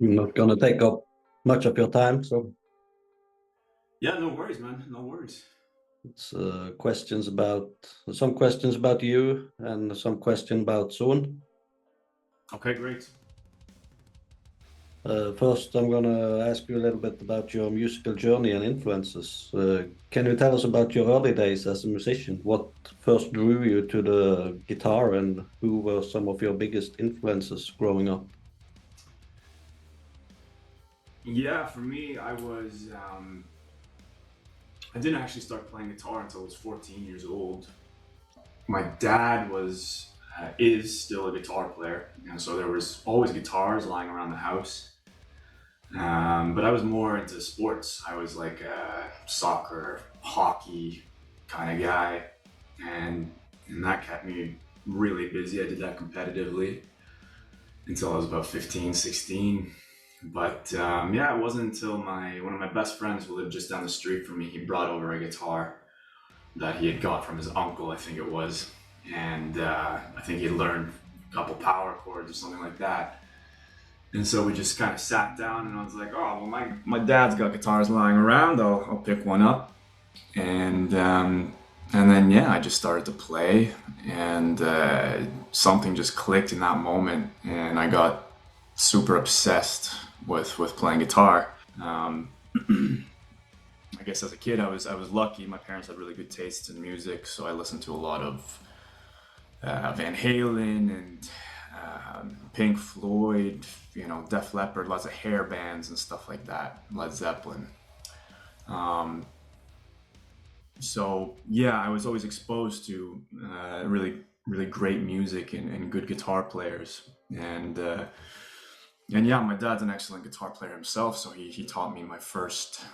I'm not gonna take up much of your time, so Yeah, no worries, man. No worries. it's some questions about you and some question about Soen. Okay, great. First, I'm gonna ask you a little bit about your musical journey and influences. Can you tell us about your early days as a musician? What first drew you to the guitar, and who were some of your biggest influences growing up? Yeah, for me, I didn't actually start playing guitar until I was 14 years old. My dad is still a guitar player, and so there was always guitars lying around the house. But I was more into sports. I was like a soccer, hockey kind of guy, and that kept me really busy. I did that competitively until I was about 15, 16. But yeah, it wasn't until my one of my best friends who lived just down the street from me, he brought over a guitar that he had got from his uncle, I think it was, and I think he learned a couple power chords or something like that. And so we just kind of sat down, and I was like, "Oh, well, my dad's got guitars lying around. I'll pick one up." And and then yeah, I just started to play, and something just clicked in that moment, and I got super obsessed with playing guitar. Um, I guess as a kid, I was lucky. My parents had really good tastes in music, so I listened to a lot of Van Halen and Pink Floyd, Def Leppard, lots of hair bands and stuff like that, Led Zeppelin. Um, so yeah, I was always exposed to really, really great music and good guitar players. And yeah, my dad's an excellent guitar player himself, so he taught me my first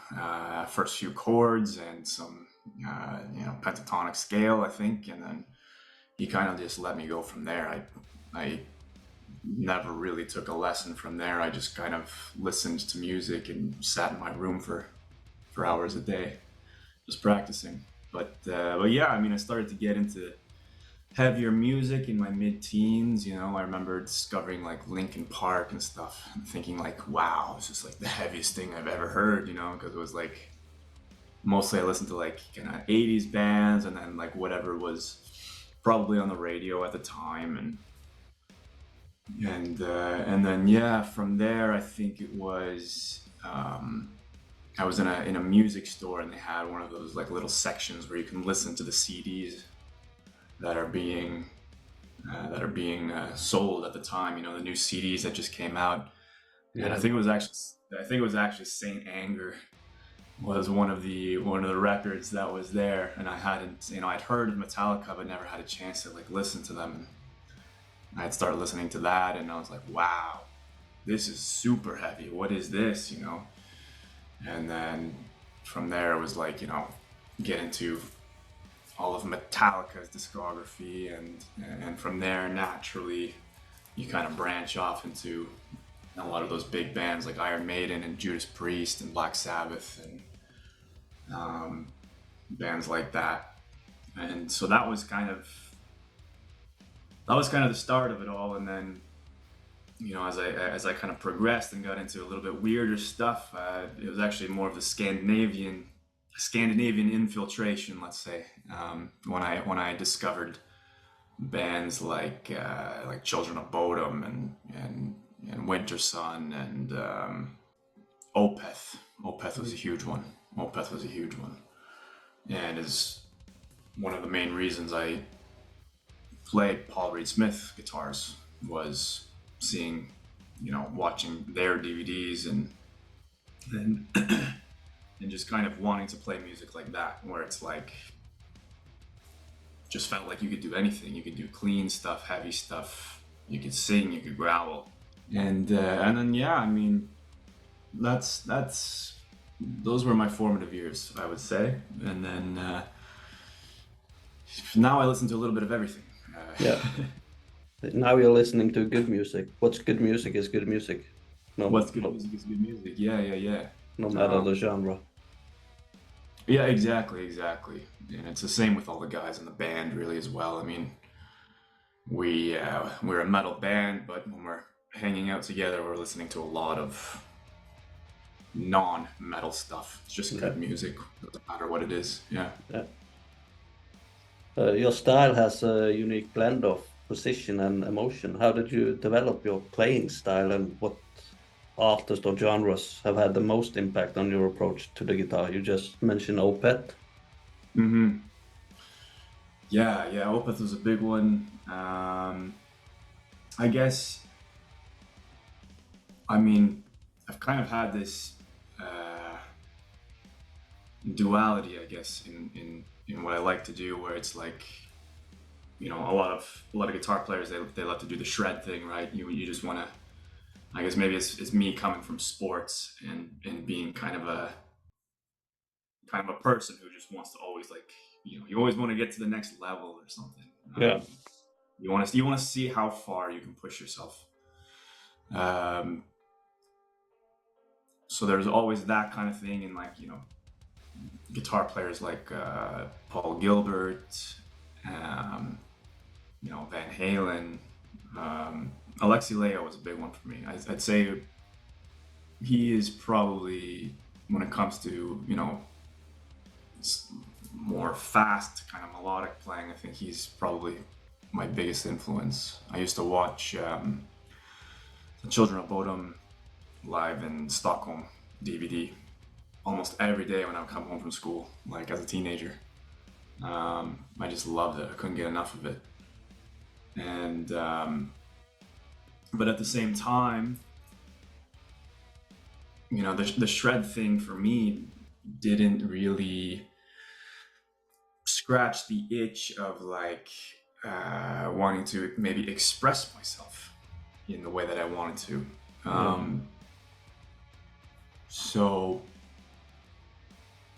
few chords and some pentatonic scale, I think, and then he kind of just let me go from there. I never really took a lesson from there. I just kind of listened to music and sat in my room for hours a day, just practicing. But yeah, I mean, I started to get into heavier music in my mid-teens. I remember discovering like Linkin Park and stuff, and thinking like, wow, this is like the heaviest thing I've ever heard. Because it was like mostly I listened to like kind of 80s bands, and then like whatever was probably on the radio at the time, and then yeah, from there I think it was I was in a music store, and they had one of those like little sections where you can listen to the CDs that are being sold at the time. The new CDs that just came out, and Yeah, I think it was actually Saint Anger was one of the records that was there, and I hadn't I'd heard of Metallica but never had a chance to like listen to them. And I'd start listening to that, and I was like, wow, this is super heavy. What is this? And then from there it was like get into all of Metallica's discography, and from there naturally you kind of branch off into a lot of those big bands like Iron Maiden and Judas Priest and Black Sabbath and bands like that. And so that was kind of the start of it all. And then as I kind of progressed and got into a little bit weirder stuff, it was actually more of the Scandinavian infiltration, let's say, when I discovered bands like Children of Bodom and Winter Sun and Opeth. Opeth was a huge one. Opeth was a huge one, and is one of the main reasons I played Paul Reed Smith guitars was seeing, watching their DVDs and and just kind of wanting to play music like that, where it's like just felt like you could do anything. You could do clean stuff, heavy stuff. You could sing, you could growl, and then yeah, I mean, that's those were my formative years, I would say. And then now I listen to a little bit of everything. yeah. Now you're listening to good music. What's good music is good music. No, What's good no, music is good music. Yeah, yeah, yeah. no matter the Um, genre. yeah, exactly, exactly. And it's the same with all the guys in the band, really, as well. I mean, we're a metal band, but when we're hanging out together, we're listening to a lot of non-metal stuff. It's just good music, doesn't matter what it is. Yeah. Yeah. Your style has a unique blend of precision and emotion. How did you develop your playing style, and what artists or genres have had the most impact on your approach to the guitar? You just mentioned Opeth. Mm-hmm. Yeah. Opeth was a big one. I guess. I mean, I've kind of had this duality, I guess, in what I like to do, where it's like, a lot of guitar players, they love to do the shred thing, right? You just want to. I guess maybe it's me coming from sports and being kind of a person who just wants to always, like, you always want to get to the next level or something. Yeah. You want to see how far you can push yourself. Um, so there's always that kind of thing, and like, guitar players like Paul Gilbert, Van Halen, Alexi Leo was a big one for me. I'd say he is probably, when it comes to more fast kind of melodic playing, I think he's probably my biggest influence. I used to watch the Children of Bodom live in Stockholm DVD almost every day when I would come home from school, like as a teenager. I just loved it. I couldn't get enough of it. And but at the same time, the shred thing for me didn't really scratch the itch of like wanting to maybe express myself in the way that I wanted to. So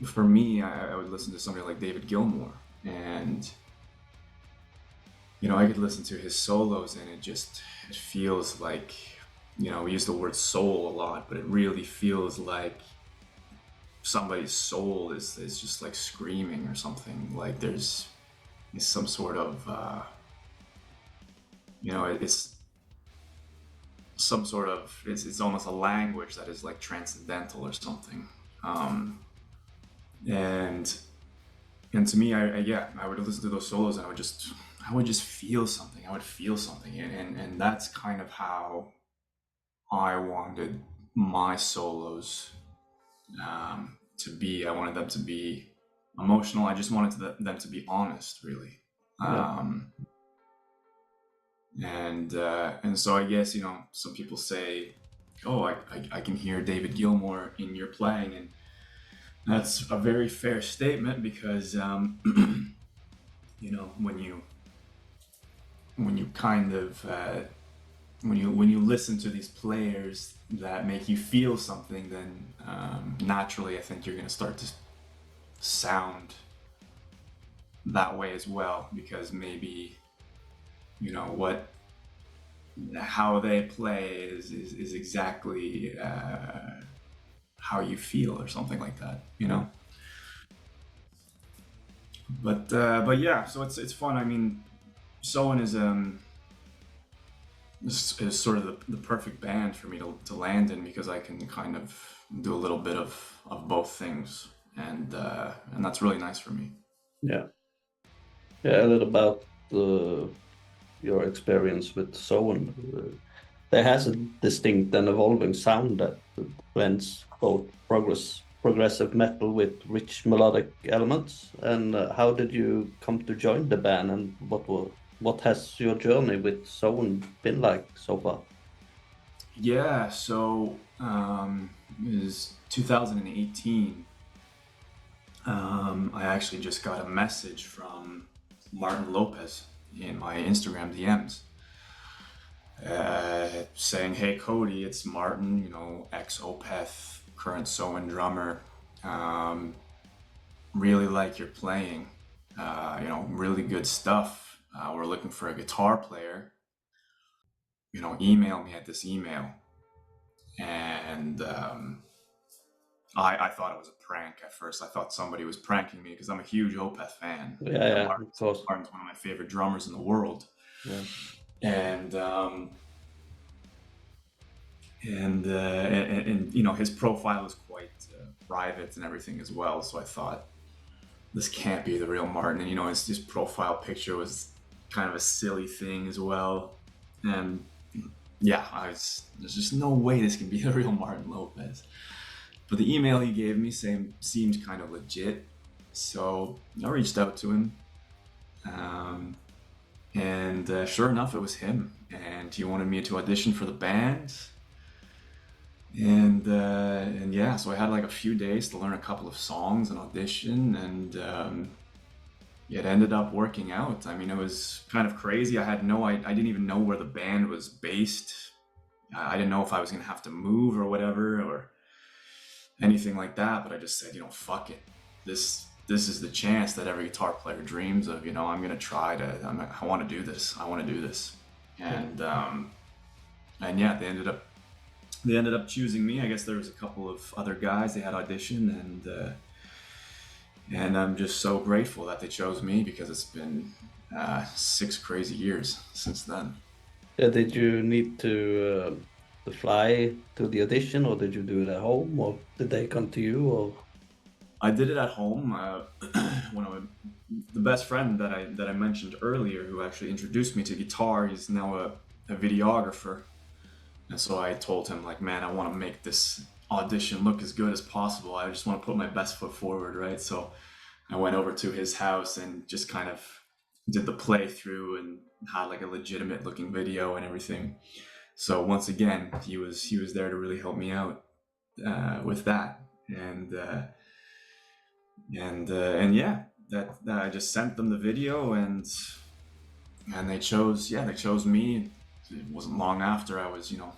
for me, I would listen to somebody like David Gilmour, and I could listen to his solos, and it feels like, we use the word soul a lot, but it really feels like somebody's soul is just like screaming or something. Like there's some sort of it's some sort of it's almost a language that is like transcendental or something. And to me, I would listen to those solos, and I would just feel something. I would feel something, and that's kind of how I wanted my solos to be. I wanted them to be emotional. I just wanted them to be honest, really. And so I guess, some people say, oh, I can hear David Gilmour in your playing, and that's a very fair statement, because when you kind of when you listen to these players that make you feel something, then naturally I think you're going to start to sound that way as well, because maybe how they play is exactly how you feel, or something like that, But yeah, so it's fun. I mean, Soen is sort of the perfect band for me to land in, because I can kind of do a little bit of both things, and that's really nice for me. Yeah. A little about your experience with Soen. There has a distinct and evolving sound that blends both progressive metal with rich melodic elements. And how did you come to join the band, and what has your journey with Soen been like so far? Yeah, so it was 2018. I actually just got a message from Martin Lopez in my Instagram DMs, saying, "Hey Cody, it's Martin, ex Opeth, current Soen drummer. Really like your playing. Really good stuff. We're looking for a guitar player. Email me at this email." And I thought it was a prank at first. I thought somebody was pranking me, because I'm a huge Opeth fan. Yeah, of course. Martin's one of my favorite drummers in the world. Yeah. And and you know, his profile was quite private and everything as well. So I thought, this can't be the real Martin. And you know, his profile picture was kind of a silly thing as well. And yeah, there's just no way this can be the real Martin Lopez. But the email he gave me seemed kind of legit, so I reached out to him, and sure enough, it was him. And he wanted me to audition for the band, and yeah, so I had like a few days to learn a couple of songs and audition, and it ended up working out. I mean, it was kind of crazy. I didn't even know where the band was based. I didn't know if I was gonna have to move or whatever or anything like that. But I just said, you know, fuck it. This is the chance that every guitar player dreams of. You know, I'm gonna try to. I want to do this. I want to do this. And yeah, they ended up choosing me. I guess there was a couple of other guys they had auditioned, and I'm just so grateful that they chose me, because it's been 6 crazy years since then. Did you need to fly to the audition, or did you do it at home, or did they come to you, or? I did it at home. One of the best friend that I mentioned earlier, who actually introduced me to guitar, he's now a videographer. And so I told him, like, man, I want to make this audition look as good as possible. I just want to put my best foot forward, right? So I went over to his house and just kind of did the playthrough and had like a legitimate looking video and everything. So once again, he was there to really help me out with that. And yeah, that I just sent them the video, and they chose me. It wasn't long after I was, you know,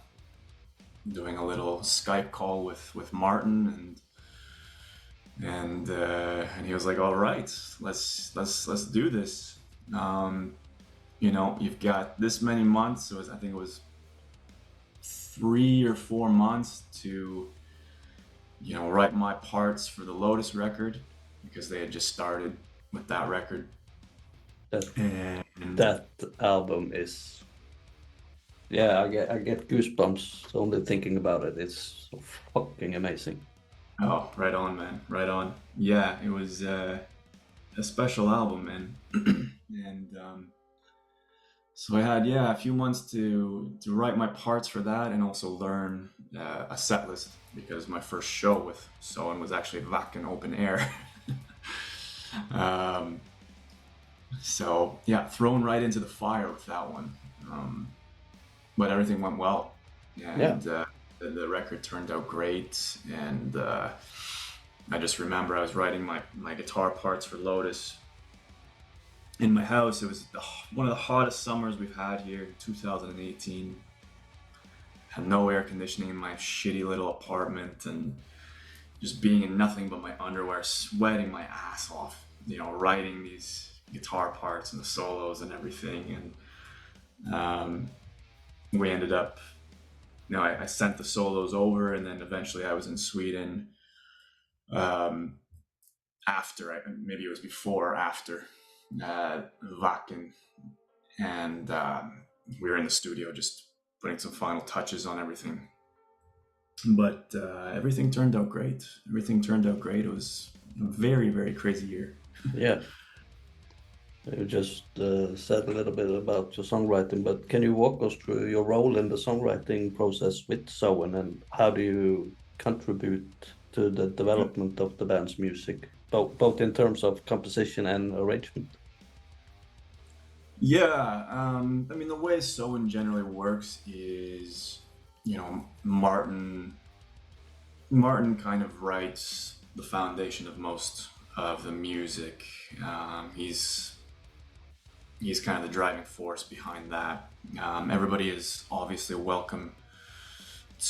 doing a little Skype call with Martin, and he was like, all right, let's do this. You know, you've got this many months. I think it was 3 or 4 months to, you know, write my parts for the Lotus record, because they had just started with that record. That album is, yeah, I get goosebumps only thinking about it. It's so fucking amazing. Oh, right on, man, right on. Yeah, it was a special album, man. And so I had, yeah, a few months to write my parts for that, and also learn a set list, because my first show with Soen was actually Wacken open air. So yeah, thrown right into the fire with that one. But everything went well, and the record turned out great. And I just remember I was writing my guitar parts for Lotus in my house. It was one of the hottest summers we've had here, 2018. Had no air conditioning in my shitty little apartment, and just being in nothing but my underwear, sweating my ass off, you know, writing these guitar parts and the solos and everything. And we ended up, you know, I sent the solos over, and then eventually I was in Sweden after, maybe it was before or after Wacken, and we were in the studio just putting some final touches on everything. But everything turned out great. It was a very, very crazy year. Yeah. You just said a little bit about your songwriting, but can you walk us through your role in the songwriting process with Soen, and how do you contribute to the development of the band's music, both in terms of composition and arrangement? Yeah, I mean, the way Soen generally works is, you know, Martin kind of writes the foundation of most of the music. He's kind of the driving force behind that. Everybody is obviously welcome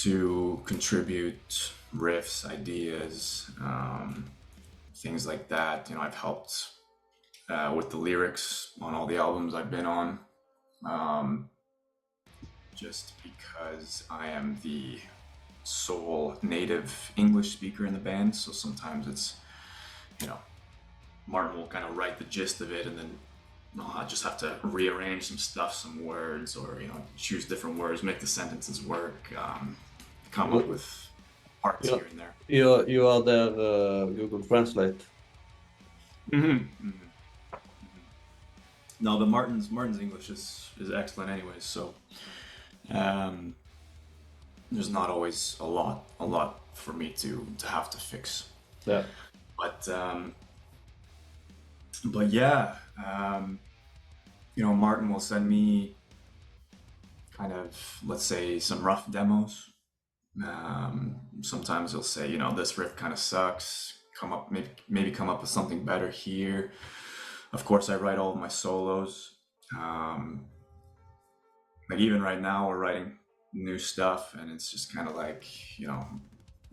to contribute riffs, ideas, things like that. You know, I've helped with the lyrics on all the albums I've been on, just because I am the sole native English speaker in the band. So sometimes it's, you know, Martin will kind of write the gist of it, and then I just have to rearrange some stuff, some words, or, you know, choose different words, make the sentences work. come up with parts you here and there. you are there. Google Translate. Mm-hmm. Mm-hmm. No, the Martin's English is excellent, anyways. So um, there's not always a lot for me to have to fix. Yeah. But yeah, Martin will send me kind of, let's say, some rough demos. Sometimes he'll say, this riff kind of sucks. Maybe come up with something better here. Of course, I write all of my solos. Like even right now, we're writing new stuff, and it's just kind of like,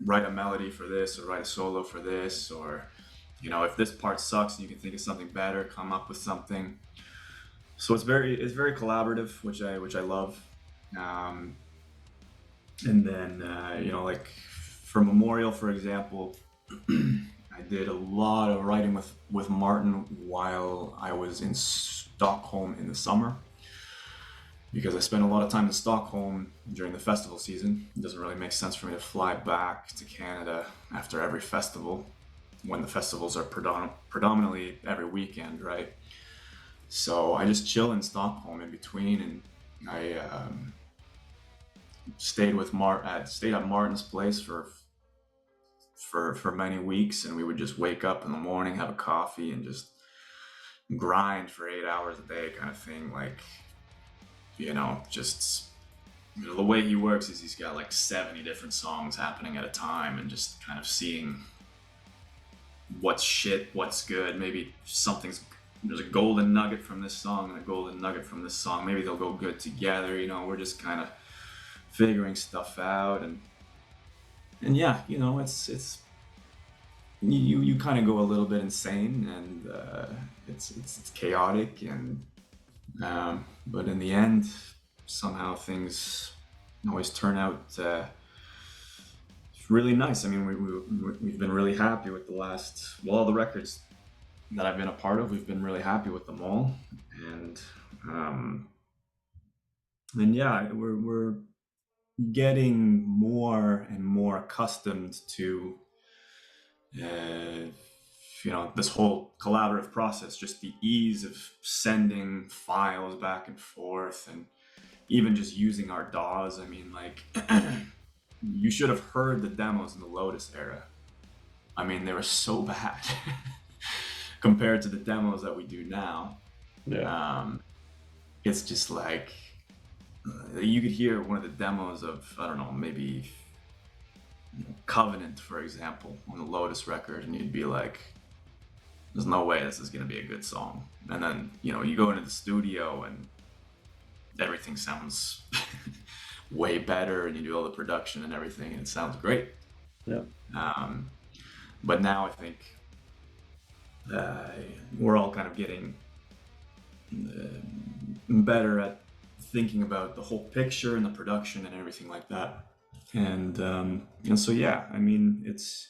write a melody for this, or write a solo for this, or if this part sucks and you can think of something better, come up with something. So it's very collaborative, which I love. And then like for Memorial, for example, I did a lot of writing with Martin while I was in Stockholm in the summer, because I spent a lot of time in Stockholm during the festival season. It doesn't really make sense for me to fly back to Canada after every festival, when the festivals are predominantly every weekend, right? So I just chill in Stockholm in between, and I stayed at Martin's place for many weeks, and we would just wake up in the morning, have a coffee, and just grind for 8 hours a day, kind of thing. Like, just the way he works is he's got like 70 different songs happening at a time, and just kind of seeing what's shit, what's good. Maybe there's a golden nugget from this song and a golden nugget from this song. Maybe they'll go good together. We're just kind of figuring stuff out, and yeah, it's you kind of go a little bit insane, and it's chaotic, and but in the end, somehow things always turn out really nice. I mean, we've been really happy with all the records that I've been a part of. We've been really happy with them all, and yeah, we're getting more and more accustomed to this whole collaborative process, just the ease of sending files back and forth, and even just using our DAWs. I mean, like, you should have heard the demos in the Lotus era. I mean, they were so bad compared to the demos that we do now. Yeah. It's just like, you could hear one of the demos of, I don't know, maybe Covenant, for example, on the Lotus record, and you'd be like, there's no way this is going to be a good song. And then, you go into the studio and everything sounds way better, and you do all the production and everything, and it sounds great. Yeah. But now I think we're all kind of getting better at thinking about the whole picture and the production and everything like that. And so yeah, I mean, it's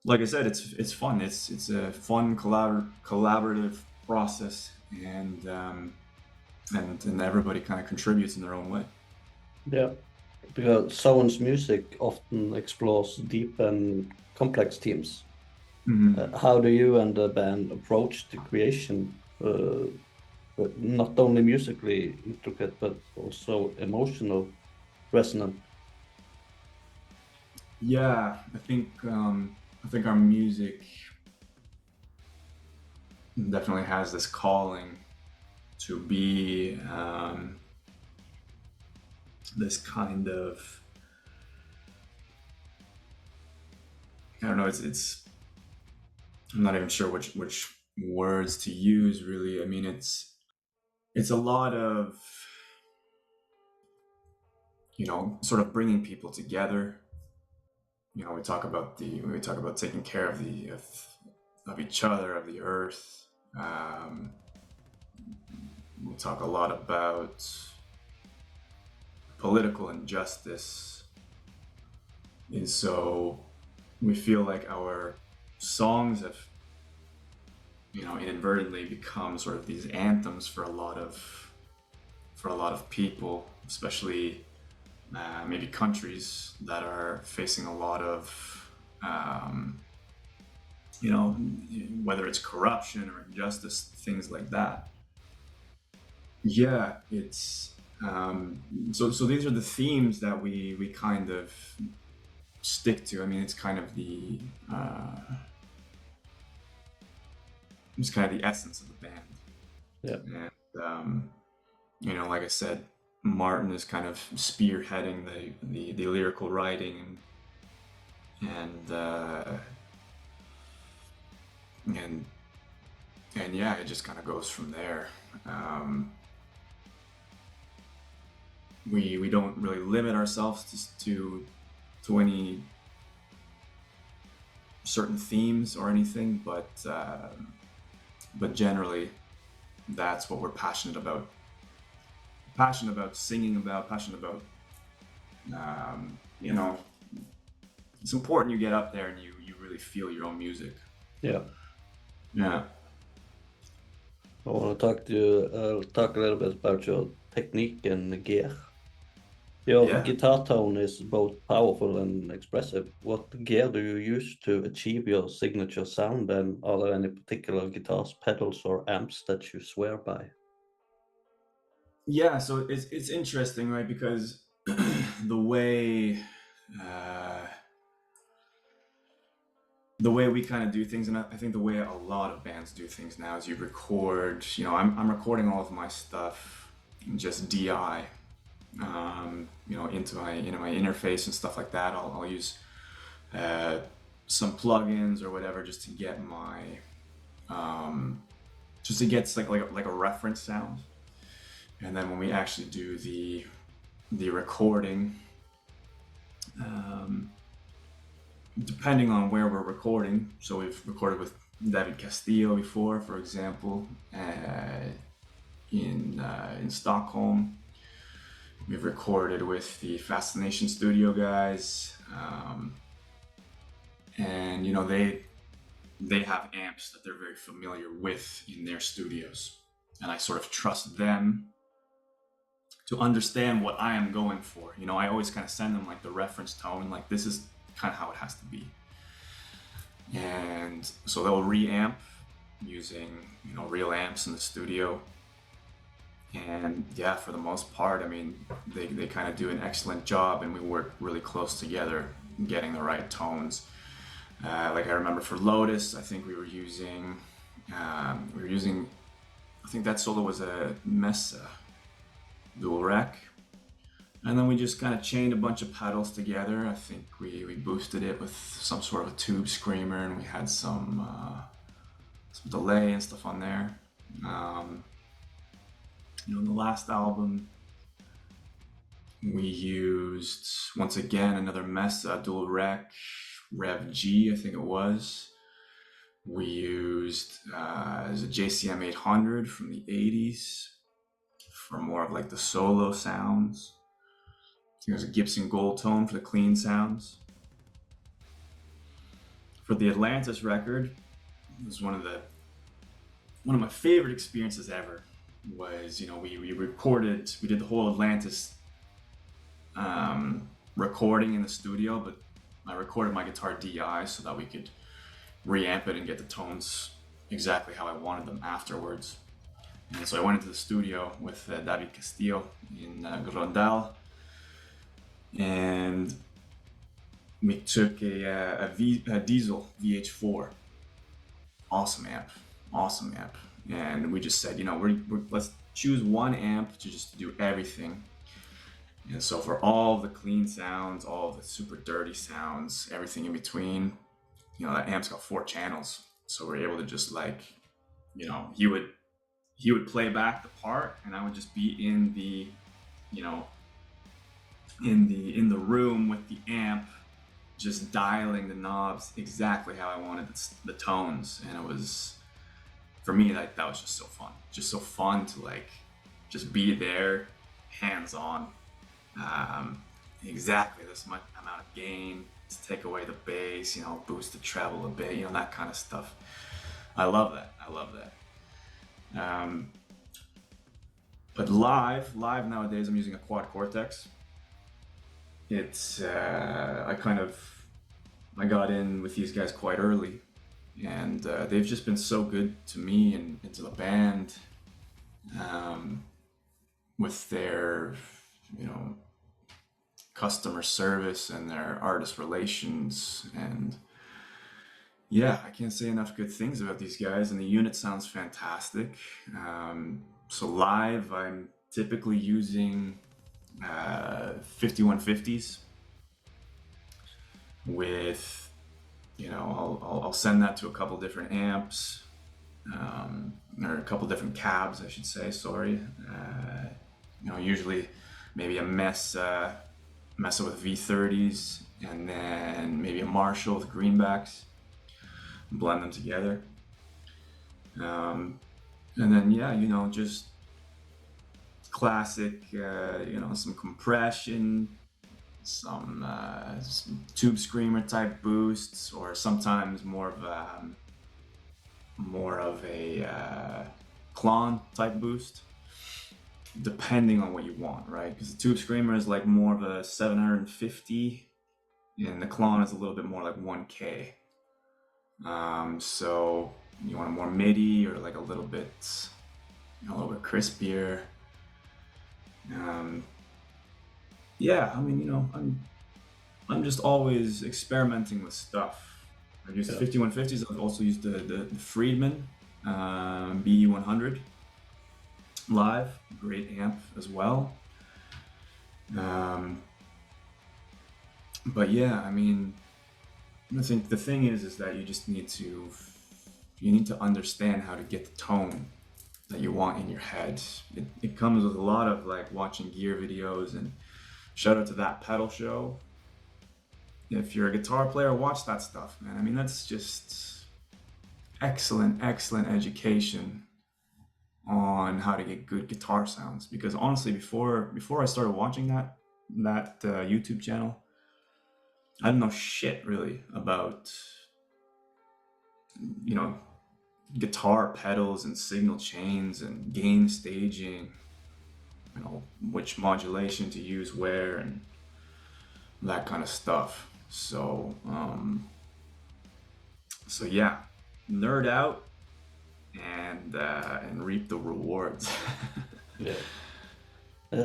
like I said, it's fun. It's a fun collaborative process, and everybody kind of contributes in their own way. Yeah. Because Soen's music often explores deep and complex themes. Mm-hmm. How do you and the band approach the creation? Not only musically intricate, but also emotional, resonant. Yeah, I think our music definitely has this calling to be this kind of, I don't know, it's I'm not even sure which words to use, really. I mean, it's a lot of, sort of bringing people together. We talk about taking care of of each other, of the earth. We talk a lot about political injustice, and so we feel like our songs have, inadvertently become sort of these anthems for a lot of people, especially maybe countries that are facing a lot of, you know, whether it's corruption or injustice, things like that. Yeah, it's so these are the themes that we kind of stick to. I mean, uh, it's kind of the essence of the band. Yeah. And you know, like I said, Martin is kind of spearheading the lyrical writing and and and yeah, it just kind of goes from there. Um, we don't really limit ourselves to any certain themes or anything, but generally, that's what we're passionate about. Passionate about singing about, passionate about. You know, it's important you get up there and you really feel your own music. Yeah. Yeah. I want to talk to you, talk a little bit about your technique and gear. Your Yeah. guitar tone is both powerful and expressive. What gear do you use to achieve your signature sound, and are there any particular guitars, pedals, or amps that you swear by? Yeah, so it's interesting, right? Because the way uh, the way we kind of do things, and I think the way a lot of bands do things now is you record. You know, I'm recording all of my stuff in just DI. You know, into my interface and stuff like that. I'll use uh, some plugins or whatever just to get my just to get like a reference sound. And then when we actually do the recording, um, depending on where we're recording, so we've recorded with David Castillo before, for example, in Stockholm. We've recorded with the Fascination Studio guys, and you know they have amps that they're very familiar with in their studios, and I sort of trust them to understand what I am going for. You know, I always kind of send them like the reference tone, like this is kind of how it has to be. And so they'll reamp using, you know, real amps in the studio. And yeah, for the most part, I mean, they kind of do an excellent job, and we work really close together getting the right tones. Like I remember for Lotus, I think we were using, I think that solo was a Mesa dual rack. And then we just kind of chained a bunch of pedals together. I think we boosted it with some sort of a tube screamer, and we had some delay and stuff on there. You know, in the last album, we used, once again, another Mesa dual rack, Rev G, I think it was. We used a JCM 800 from the 80s for more of like the solo sounds. I think it was a Gibson Gold Tone for the clean sounds. For the Atlantis record, it was one of my favorite experiences ever. Was, you know, we did the whole Atlantis recording in the studio, but I recorded my guitar DI so that we could reamp it and get the tones exactly how I wanted them afterwards. And so I went into the studio with David Castillo in Grondal, and we took a Diesel VH4, awesome amp, and we just said, you know, let's choose one amp to just do everything. And so for all the clean sounds, all the super dirty sounds, everything in between, you know, that amp's got 4 channels, so we're able to just, like, you know, he would play back the part, and I would just be in the, you know, in the room with the amp, just dialing the knobs exactly how I wanted the tones. And it was, for me, like, that was just so fun to, like, just be there, hands on, exactly this much amount of gain to take away the bass, you know, boost the treble a bit, you know, that kind of stuff. I love that. But live nowadays, I'm using a quad Cortex. it's I got in with these guys quite early, and they've just been so good to me and to the band, um, with their, you know, customer service and their artist relations. And yeah, I can't say enough good things about these guys, and the unit sounds fantastic. So live, I'm typically using 5150s with, you know, I'll send that to a couple different amps, or a couple different cabs, I should say. Sorry, you know, usually maybe a Mesa with V30s, and then maybe a Marshall with greenbacks. Blend them together, and then yeah, you know, just classic, you know, some compression, some tube screamer type boosts, or sometimes more of a clone type boost, depending on what you want, right? Because the tube screamer is like more of a 750, and the clone is a little bit more like 1K. So you want a more MIDI, or like a little bit crispier. Yeah, I mean, you know, I'm just always experimenting with stuff. I've used 5150s. I've also used the Friedman BE100 live, great amp as well. But yeah, I mean, I think the thing is that you just need to understand how to get the tone that you want in your head. It comes with a lot of like watching gear videos, and shout out to That Pedal Show. If you're a guitar player, watch that stuff, man. I mean, that's just excellent education on how to get good guitar sounds. Because honestly, before I started watching that YouTube channel, I didn't know shit really about, you know, guitar pedals and signal chains and gain staging, you know, which modulation to use where, and that kind of stuff. So yeah, nerd out and reap the rewards. Yeah.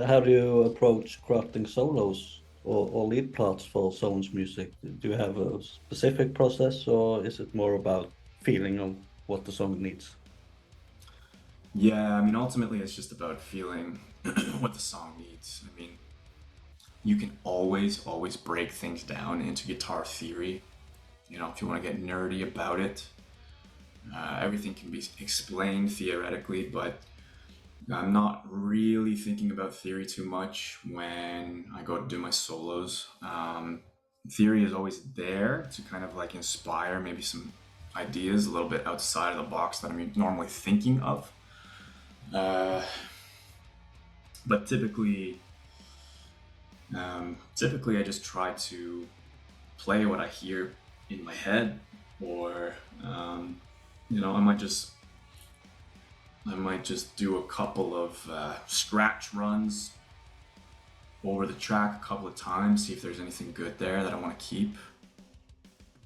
How do you approach crafting solos or lead parts for Soen's music? Do you have a specific process, or is it more about feeling of what the song needs? Yeah, I mean, ultimately, it's just about feeling what the song needs. I mean, you can always break things down into guitar theory. You know, if you want to get nerdy about it, everything can be explained theoretically, but I'm not really thinking about theory too much when I go to do my solos. Theory is always there to kind of like inspire maybe some ideas a little bit outside of the box that I'm normally thinking of. But typically I just try to play what I hear in my head, or you know, I might just do a couple of scratch runs over the track a couple of times, see if there's anything good there that I want to keep.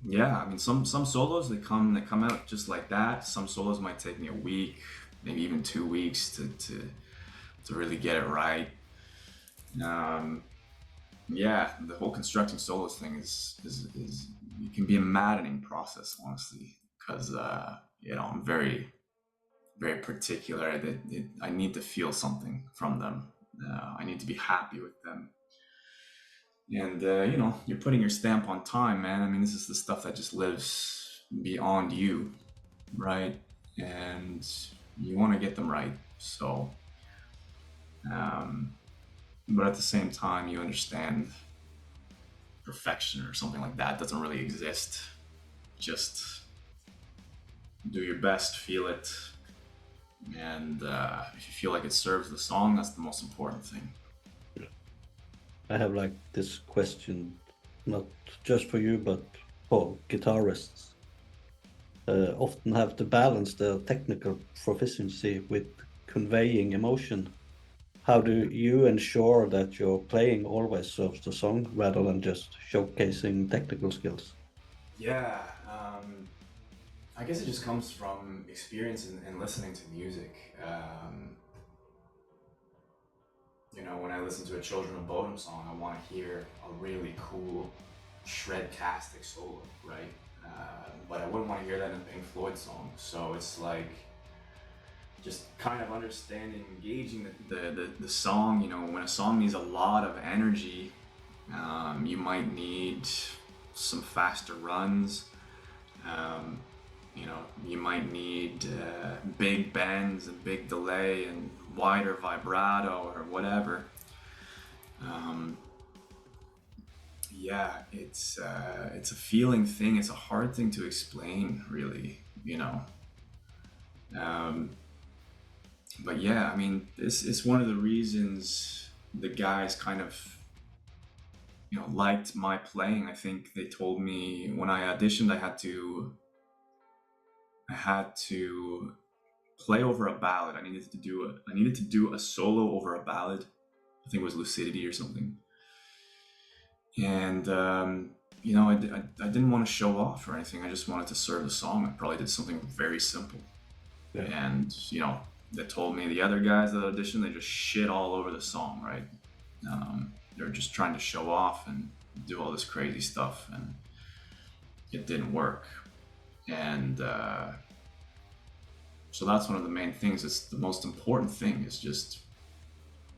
Yeah, I mean, some solos they come out just like that. Some solos might take me a week, maybe even 2 weeks to really get it right. Yeah, the whole constructing solos thing is it can be a maddening process, honestly, because you know, I'm very particular that I need to feel something from them. I need to be happy with them. And you know, you're putting your stamp on time, man. I mean, this is the stuff that just lives beyond you, right? And you want to get them right. So, but at the same time, you understand perfection or something like that doesn't really exist. Just do your best, feel it, and if you feel like it serves the song, that's the most important thing. I have like this question, not just for you, but for guitarists. Often have to balance their technical proficiency with conveying emotion. How do you ensure that your playing always serves the song rather than just showcasing technical skills? Yeah, I guess it just comes from experience and listening to music. When I listen to a Children of Bodom song, I want to hear a really cool shredtastic solo, right? But I wouldn't want to hear that in a Pink Floyd song. So it's like just kind of understanding, engaging the song. When a song needs a lot of energy, you might need some faster runs. Um, you might need big bends and big delay and wider vibrato or whatever. Yeah, it's a feeling thing. It's a hard thing to explain, really. Um, but yeah, I mean, this is one of the reasons the guys kind of liked my playing. I think they told me when I auditioned, I had to play over a ballad. I needed to do a solo over a ballad. I think it was Lucidity or something. And I didn't want to show off or anything. I just wanted to serve the song. I probably did something very simple. Yeah. And they told me the other guys that auditioned, they just shit all over the song, right? They're just trying to show off and do all this crazy stuff, and it didn't work. And so that's one of the main things. It's the most important thing is just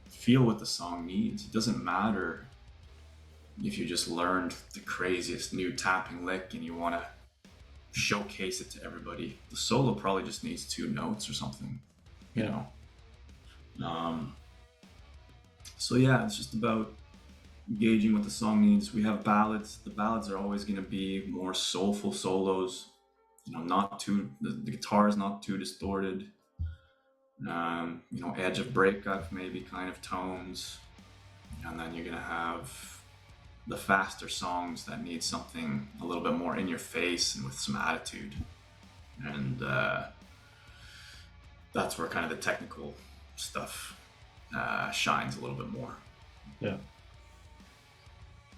feel what the song needs. It doesn't matter if you just learned the craziest new tapping lick and you want to showcase it to everybody. The solo probably just needs 2 notes or something, you know. So yeah, it's just about gauging what the song needs. We have ballads. The ballads are always going to be more soulful solos. Not too, the guitar is not too distorted. Edge of breakup, maybe kind of tones. And then you're going to have the faster songs that need something a little bit more in your face and with some attitude. And that's where kind of the technical stuff shines a little bit more. Yeah.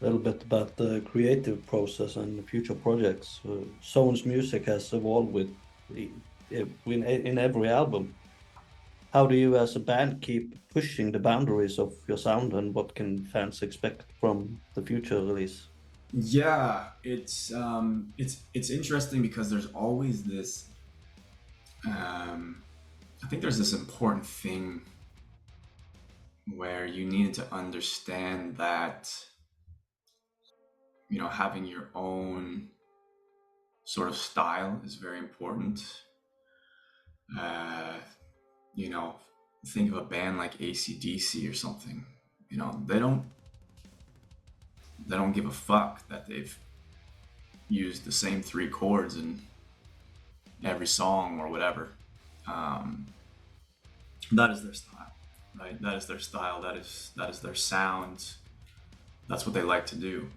A little bit about the creative process and future projects. Soen's music has evolved in every album. How do you, as a band, keep pushing the boundaries of your sound, and what can fans expect from the future release? Yeah, it's interesting because there's always this. I think there's this important thing where you need to understand that having your own sort of style is very important. Think of a band like AC/DC or something. They don't give a fuck that they've used the same 3 chords in every song or whatever. That is their style, right? That is their style. That is their sound. That's what they like to do.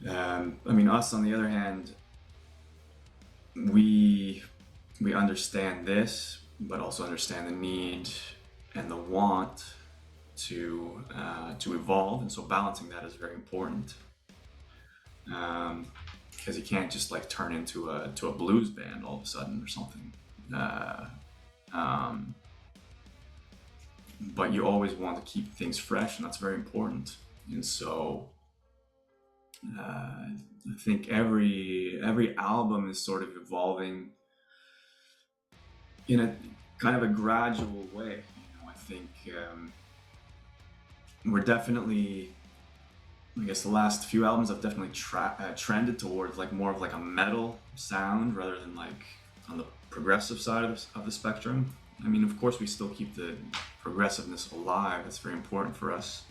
Us on the other hand, we understand this, but also understand the need and the want to evolve, and so balancing that is very important. Because you can't just like turn into a blues band all of a sudden or something. But you always want to keep things fresh, and that's very important. And so I think every album is sort of evolving in a kind of a gradual way. I think we're definitely, I guess the last few albums have definitely trended towards like more of like a metal sound rather than like on the progressive side of the spectrum. Of course we still keep the progressiveness alive. That's very important for us.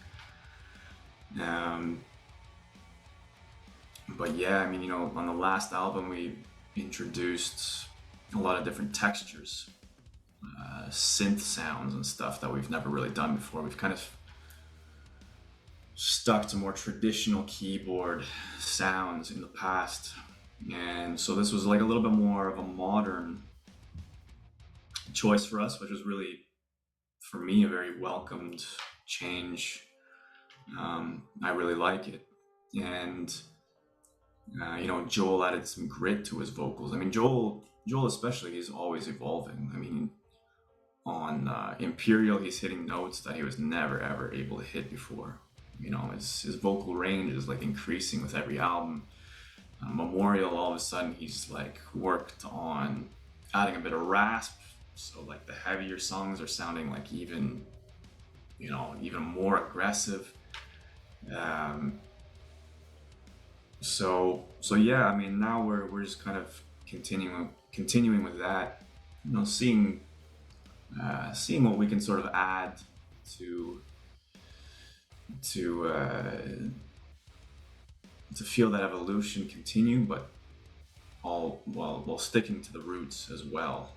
But yeah, on the last album we introduced a lot of different textures, synth sounds and stuff that we've never really done before. We've kind of stuck to more traditional keyboard sounds in the past, and so this was like a little bit more of a modern choice for us, which was really, for me, a very welcomed change. I really like it. And Joel added some grit to his vocals. I mean, Joel especially is always evolving. I mean, on Imperial, he's hitting notes that he was never ever able to hit before. His vocal range is like increasing with every album. Memorial, all of a sudden, he's like worked on adding a bit of rasp, so like the heavier songs are sounding like even more aggressive. So yeah, I mean, now we're just kind of continuing with that, seeing what we can sort of add to to feel that evolution continue, but all while sticking to the roots as well.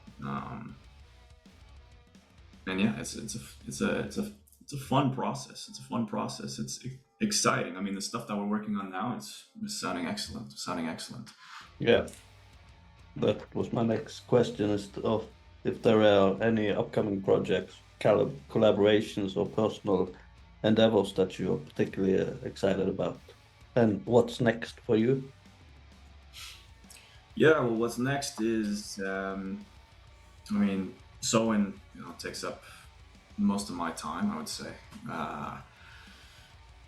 And yeah, it's a fun process. It's a fun process. It's exciting. I mean, the stuff that we're working on now, it's sounding excellent. Sounding excellent. Yeah, that was my next question: is of if there are any upcoming projects, collaborations, or personal endeavors that you're particularly excited about, and what's next for you? Yeah. Well, what's next is, I mean, Soen, takes up most of my time, I would say.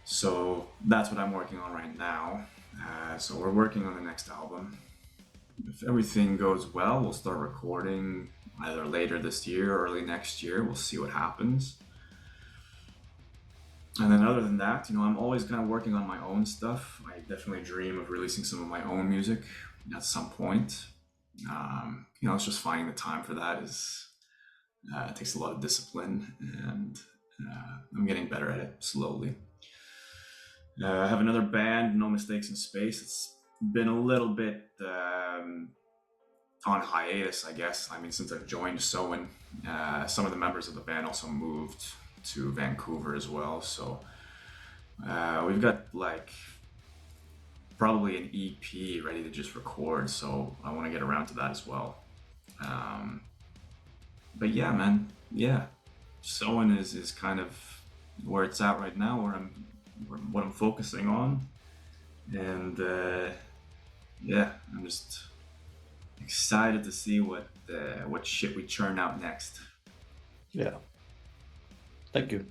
So that's what I'm working on right now. So we're working on the next album. If everything goes well, we'll start recording either later this year or early next year. We'll see what happens. And then other than that, I'm always kind of working on my own stuff. I definitely dream of releasing some of my own music at some point. It's just finding the time for that it takes a lot of discipline, and I'm getting better at it slowly. I have another band, No Mistakes in Space. It's been a little bit on hiatus, I guess. I mean, since I've joined Soen, some of the members of the band also moved to Vancouver as well. So we've got like probably an EP ready to just record. So I want to get around to that as well. But yeah, man, yeah, Soen is kind of where it's at right now, what I'm focusing on, and yeah, I'm just excited to see what shit we churn out next. Yeah, thank you.